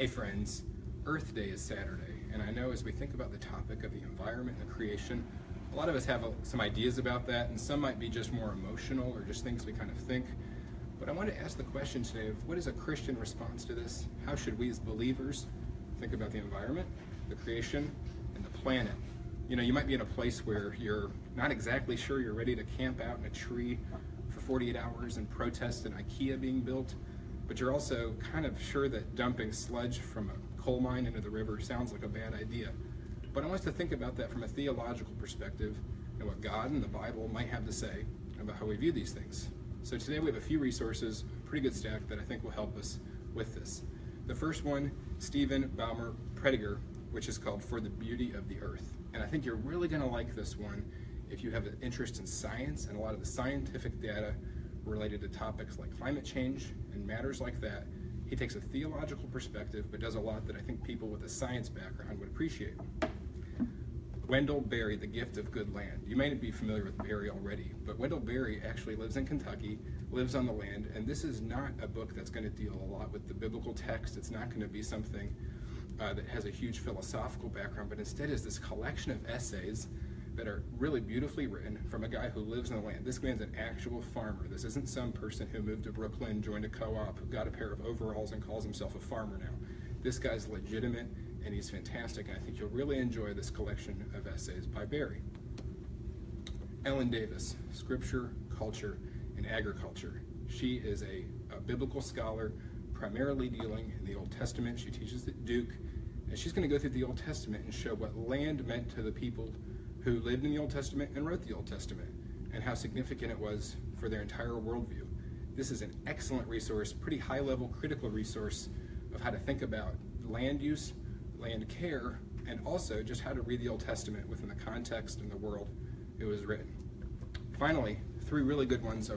Hey friends, Earth Day is Saturday, and I know as we think about the topic of the environment and the creation, a lot of us have some ideas about that, and some might be just more emotional or just things we kind of think. But I want to ask the question today of what is a Christian response to this? How should we as believers think about the environment, the creation, and the planet? You know, you might be in a place where you're not exactly sure you're ready to camp out in a tree for 48 hours and protest an IKEA being built, but you're also kind of sure that dumping sludge from a coal mine into the river sounds like a bad idea. But I want us to think about that from a theological perspective and what God and the Bible might have to say about how we view these things. So today we have a few resources, a pretty good stack that I think will help us with this. The first one, Stephen Bouma-Prediger, which is called For the Beauty of the Earth. And I think you're really going to like this one if you have an interest in science and a lot of the scientific data related to topics like climate change and matters like that. He takes a theological perspective, but does a lot that I think people with a science background would appreciate. Wendell Berry, The Gift of Good Land. You may not be familiar with Berry already, but Wendell Berry actually lives in Kentucky, lives on the land, and this is not a book that's going to deal a lot with the biblical text. It's not going to be something that has a huge philosophical background, but instead is this collection of essays that are really beautifully written from a guy who lives in the land. This man's an actual farmer. This isn't some person who moved to Brooklyn, joined a co-op, got a pair of overalls, and calls himself a farmer now. This guy's legitimate, and he's fantastic, and I think you'll really enjoy this collection of essays by Berry. Ellen Davis, Scripture, Culture, and Agriculture. She is a biblical scholar, primarily dealing in the Old Testament. She teaches at Duke, and she's going to go through the Old Testament and show what land meant to the people who lived in the Old Testament and wrote the Old Testament, and how significant it was for their entire worldview. This is an excellent resource, pretty high-level critical resource of how to think about land use, land care, and also just how to read the Old Testament within the context and the world it was written. Finally, three really good ones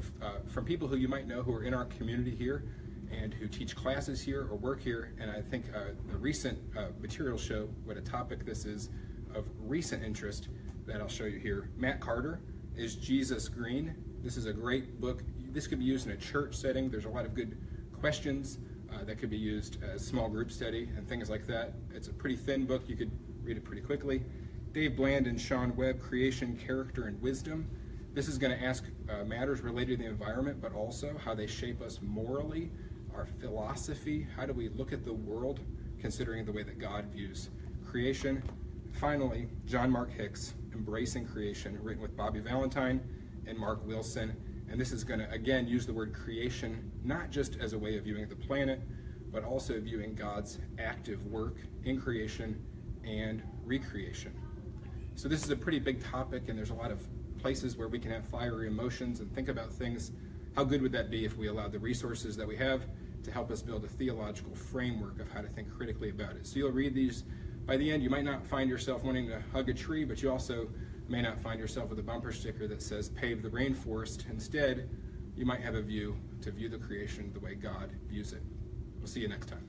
from people who you might know who are in our community here and who teach classes here or work here, and I think the recent materials show what a topic this is of recent interest that I'll show you here. Matt Carter is Jesus Green. This is a great book. This could be used in a church setting. There's a lot of good questions that could be used as small group study and things like that. It's a pretty thin book. You could read it pretty quickly. Dave Bland and Sean Webb, Creation, Character, and Wisdom. This is going to ask matters related to the environment, but also how they shape us morally, our philosophy. How do we look at the world considering the way that God views creation? Finally, John Mark Hicks, Embracing Creation, written with Bobby Valentine and Mark Wilson. And this is going to, again, use the word creation not just as a way of viewing the planet, but also viewing God's active work in creation and recreation. So this is a pretty big topic, and there's a lot of places where we can have fiery emotions and think about things. How good would that be if we allowed the resources that we have to help us build a theological framework of how to think critically about it? So you'll read these. By the end, you might not find yourself wanting to hug a tree, but you also may not find yourself with a bumper sticker that says pave the rainforest. Instead, you might have a view to view the creation the way God views it. We'll see you next time.